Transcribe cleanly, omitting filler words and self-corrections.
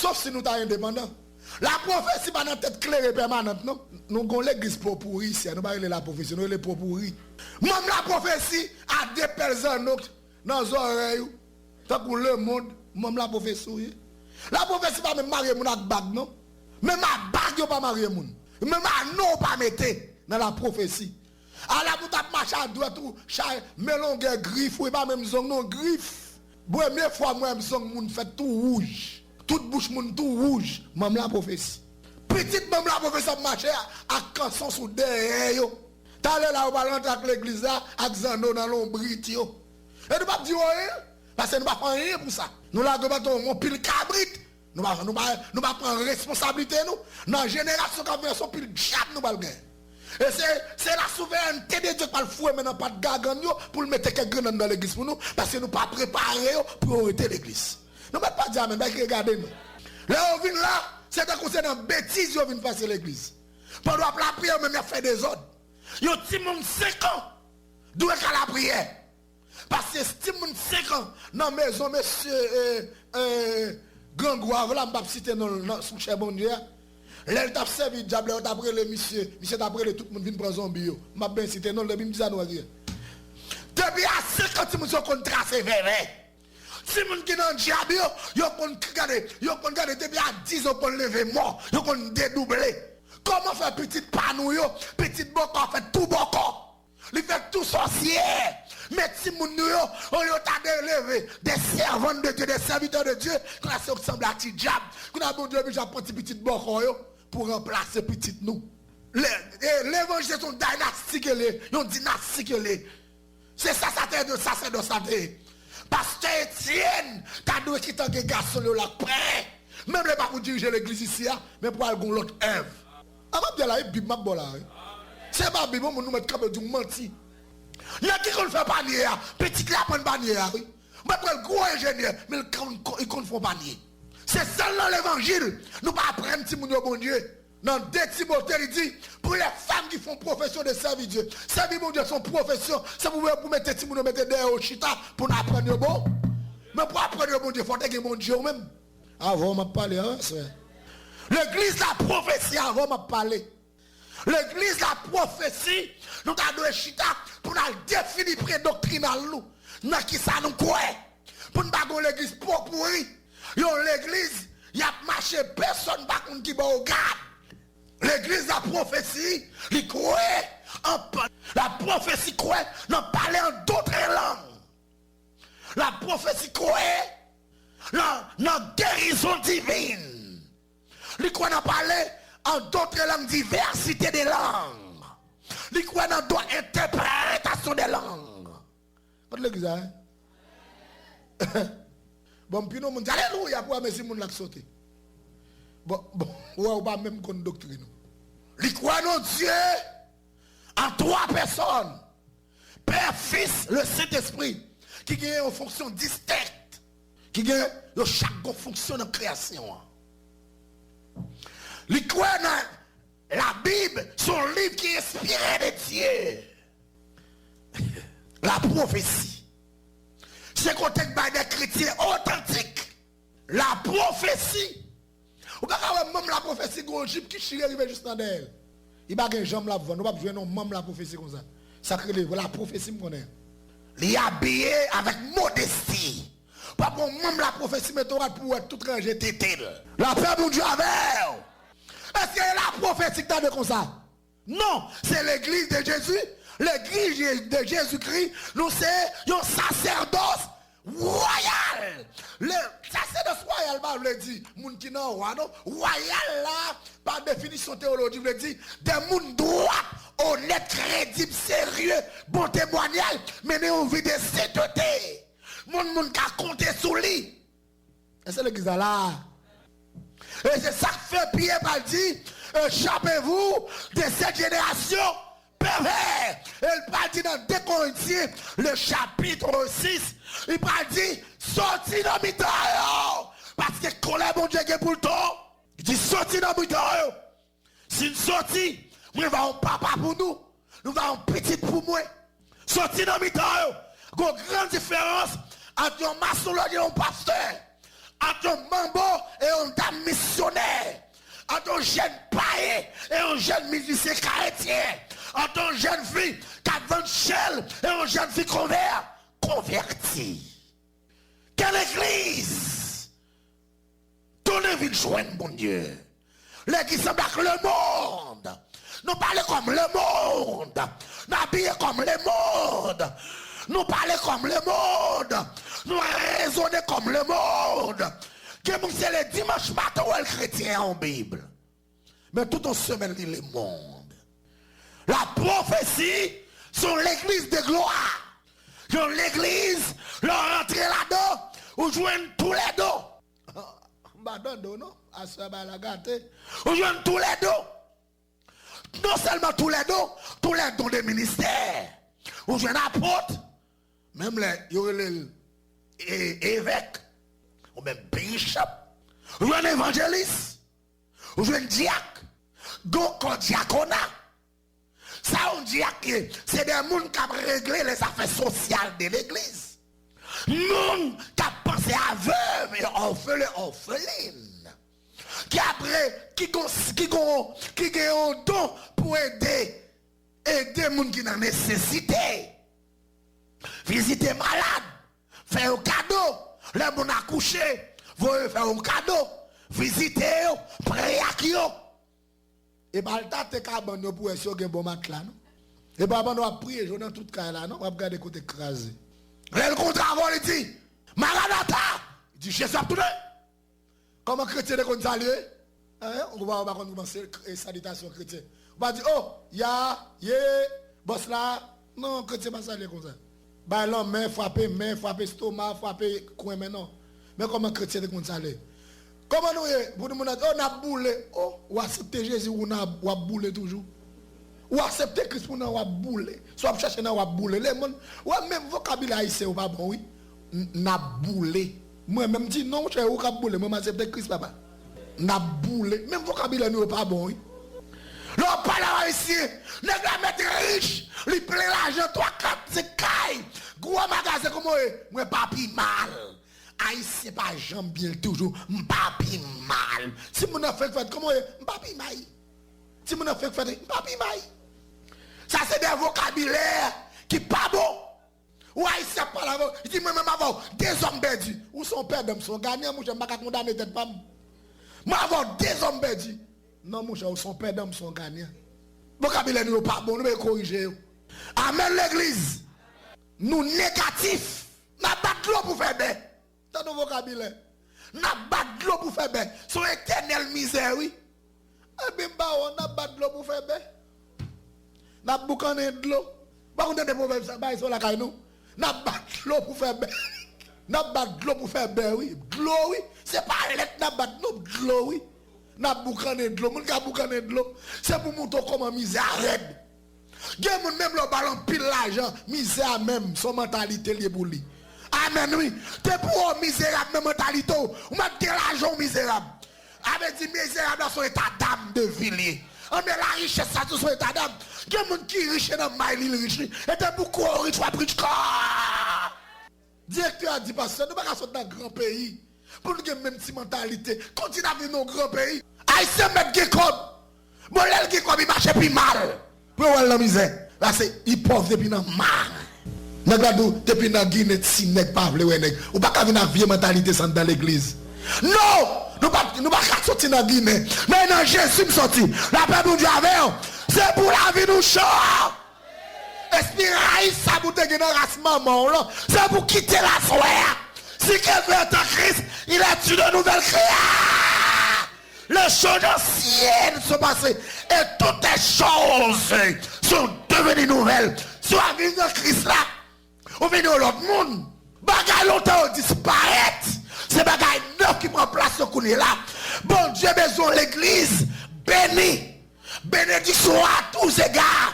Sauf si nous sommes indépendants. La prophétie pas dans tête claire et permanente, non? Nous avons l'église pour pourri ici, nous pas la prophétie, nous les pour pourri. Même la prophétie a des personnes dans les oreilles, tant que le monde, même la prophétie. La prophétie pas même marier mon avec bague, non? Même ma bague, yo pas marier mon. Même ma non pas mettre dans la prophétie. À la bout de marcher à droite, mélange griffe, ou pas même zong, non griffe. Première fois, moi, zong, moun fait tout rouge. Toute bouche moun tout rouge, même la prophétie. Petite même la prophétie a marché à canson sous derrière yo. T'as là où va rentrer avec l'église là, avec Zando dans l'ombrit yo. Et nous pas dire rien, parce que nous pas prendre rien pour ça. Nous là mon pile cabrit, nous pas prendre responsabilité nous. Dans génération qui vient son pile diable nous pas gagner. Et c'est la souveraineté de Dieu qui va le fouer maintenant pas de gagan pour le mettre quelqu'un dans l'église pour nous, parce que nous pas préparés pour arrêter l'église. Nous ne pas dire amen, regardez nous. Là, on vient là, c'est un conseil dans bêtise, on vient passer l'église. Pendant la prière, même, il a fait des ordres. Il y a petit monde 5 ans, d'où est la prière. Parce que si petit monde 5 ans, dans la maison, monsieur Grand Gouave, là, je ne vais pas citer sous cher bon Dieu. Là, il t'a servi, diable, il t'a pris le monsieur t'a pris tout le monde vient prendre zombie. Je ne vais pas citer, non, il me dit ça, nous, depuis à 5 ans, tu me dis qu'on trace vers. Si mon qui dans le diable, yo kon regarder depuis à 10 ans qu'on lever mort, yo kon dédoubler. Comment faire petite panou yo, petite boko fait tout boko. Il fait tout sorcier. Mais si mon yo, on yo t'a lever des servants de Dieu, des serviteurs de Dieu, qu'on a ressemble à petit diable, qu'on a bon Dieu j'ai prendre petite boko yo pour remplacer petite nous. L'évangile sont dynastique yon dynastique c'est ça ça de ça. Pasteur Etienne, t'as dû quitter un garçon là près. Même les pas pour diriger l'église ici, mais pour aller l'autre œuvre. Avant de la Bible, ma bola. C'est pas Bible, nous mettre comme du menti. Il y a qui qu'on fait panier, petit lapin panier, oui. Mais pour le gros ingénieur, mais il qu'on fait panier. C'est ça dans l'évangile. Nous pas apprendre si nous bon Dieu. Dans 2 Timothée, il dit, pour les femmes qui font profession de servir Dieu, servir mon Dieu, son profession, c'est pour mettre Timothée, mettre derrière au chita, pour apprendre bon. Mais pour apprendre bon Dieu, il faut que mon Dieu même. Avant, m'a parlé, hein, frère. L'église, la prophétie, avant, m'a parlé. L'église, la prophétie, nous avons chita, pour nous définir prédoctrinal nous. Dans qui ça nous croit. Pour nous avoir l'église pour pourri. L'église, il y a marché, personne par contre qui va au garde. L'église, la prophétie, il croit la prophétie croit dans parler en d'autres langues. La prophétie croit dans guérison divine. Il croit dans parler en d'autres langues, diversité des langues. Il croit dans d'autres interprétations des langues. Pas de l'église, hein? Bon, puis nous, on dit alléluia pour amener si moun l'a sauté. Bon, ou pas même qu'on doctrine. Il croit dans Dieu en 3 personnes. Père, Fils, le Saint-Esprit, qui ont une fonction distincte, qui ont chaque fonction de création. Il croit dans la Bible, son livre qui est inspiré de Dieu. La prophétie. C'est qu'on a des chrétiens authentiques. La prophétie. Ou même la prophétie Gonjib qui chire arrive juste dans elle. Il n'y a pas de jambe là devant. Nous ne pouvons pas jouer même la prophétie comme ça. Ça crée la prophétie me connaît. Il est habillé avec modestie. Pas pour même la prophétie mais pour être tout rangé tété. La paix mon Dieu avec. Est-ce que la prophétie t'as de comme ça? Non, c'est l'église de Jésus. L'église de Jésus-Christ, nous c'est un sacerdoce royal. Le sacerdoce royal, bah, le dit, moun qui nan roi, non? Royal là, par définition théologique, le dit, des moun droit, honnête, crédible, sérieux, bon témoignage, mais nous vie de sainteté. Moun qui a compté sous lui. Et c'est l'église là. Et c'est ça que fait Pierre par dit, échappez-vous de cette génération pervers. Il parle dit dans 2 Corinthiens, le chapitre 6, il parle dit, sorti dans le temps. Parce que colère mon Dieu est pour le temps. Il dit, sorti dans le temps. Si nous sortons, nous allons papa pour nous. Nous allons petit pour moi. Sorti dans le temps. Il y a une grande différence entre un maçon et un pasteur. entre un mambo et un dame missionnaire, entre un jeune païen et un jeune musicien chrétien, entre un jeune fille qui a 20 chèles et un jeune fille converti. Quelle église? Tournez vite joindre, mon Dieu. L'église semble avec le monde. Nous parlons comme le monde. Nous habillons comme le monde. Nous parlons comme le monde. Nous raisonnons comme le monde. Que c'est le dimanche matin où le chrétien en Bible. Mais toute une semaine, il est le monde. La prophétie sur l'église de gloire. Dans l'église, leur rentrer là-dedans, ou joignent tous les deux. Badon, non? À ce la gâté. Ou joignent tous les deux. Non seulement tous les dons des ministères. Ou joignent apôtres. Même les évêques. Ou même bishop. Ou joignent évangélistes. Ou joignent diacre. Donc, diaconat. Ça, on dit que c'est des gens qui ont réglé les affaires sociales de l'église. Gens qui ont pensé à veuve et orpheline. Qui après, qui ont un don pour aider les gens qui ont nécessité. Visiter malade, faire un cadeau. Les gens accouché, vous faire un cadeau. Visiter, prier à eux. Et bien, le temps, tu as pour essayer un bon matelas, non? Et bien, on a prié, je dans tout cas là, non? On va regarder côté écrasé. Le contrat, il dit, Maranatha! Il dit, Jésus a tourné. Comment chrétien de saluer? On va commencer la salutation chrétienne. On va dire, oh, boss là. Non, chrétien va saluer comme ça. Bah, l'homme, main frapper, stomac, frapper, coin, mais non. Mais comment chrétien de saluer? Comment nous, pour nous dire, on a boulé, ou accepter Jésus ou on a boulé toujours. Ou accepter Christ pour nous avoir boulé. Soit chercher nous avoir boulé. Les gens, ou même vocabulaire haïtien ou pas bon, oui. N'a boulé. Moi même dis non, je ou boulé, moi accepter Christ papa. N'a boulé. Même vocabulaire nous pas bon, oui. L'on parle haïtien, nèg la mettre riche, li plein l'argent 3 4 c'est caille. Gros magasin comme moi pas pi mal. Haïtien pas jambe bien toujours, m'pas pi mal. Si mon a fait comment m'pas pi mal. Si mon a fait m'pas pi mal. Ça c'est des vocabulaires qui pas bon. Ou haïtien pas là, il dit moi même avant des hommes perdus ou son père d'homme son gagnant, moi j'aime pas condamner tête pas. Moi avant des hommes perdus. Non mon cher, son père d'homme son gagnant. Vocabulaire nous pas bon, nous vais corriger. Amen l'église. Nous négatifs, n'a pas de l'eau pour faire bien. Dans nos vocabulaire. N'a pas de l'eau pour faire bien. Son éternelle misère, oui. Eh bien, on n'a pas de l'eau pour faire bien. N'a pas de l'eau. Pas qu'on a des problèmes, ça va, ils sont là, nous. N'a pas de l'eau pour faire bien. N'a pas de l'eau pour faire bien, oui. De l'eau, oui. C'est pas lettre, n'a pas de l'eau, oui. N'a pas de l'eau. Mon gars, de l'eau. C'est pour montrer comment misère arrête. Il y a même le ballon pile l'argent, misère même, son mentalité liée pour lui. Amen, oui. T'es pour misérable, même mentalité. Ou même t'es l'argent misérable. Avec dit misérable dans son état d'âme de villiers. On met la richesse ça dans son état d'âme. Il y a des gens qui sont riches dans le mail, il riche. Et t'es beaucoup riche, tu as pris de corps. Directeur a dit, parce que nous ne pouvons pas sortir dans un grand pays. Pour nous avoir même petite mentalité. Continue à vivre dans un grand pays. Haïtien mettre des codes. Bon, l'aile qui comme il marche plus mal. Pour voir la misère. Là, c'est il pauvre depuis dans le mar. Nègradou, depuis dans Guinée, si nèg pas vle nèg. Ou pas qu'à venir vieille mentalité dans l'église. Non! Nous pas sortir dans Guinée. Mais dans Jésus sorti. La paix de Dieu avec. C'est pour la vie nous chaud. Espérer ça pour te gagner dans race maman là. C'est pour quitter la soie. Si quelqu'un est en Christ, il est une nouvelle création. Les choses anciennes sont passées et toutes les choses sont devenues nouvelles. Soit venir dans Christ là, ou venir dans l'autre monde. Bagay longtemps disparaître. C'est bagay neuf qui prend place au coup là. Bon Dieu besoin l'église bénie. Bénédiction à tous égards.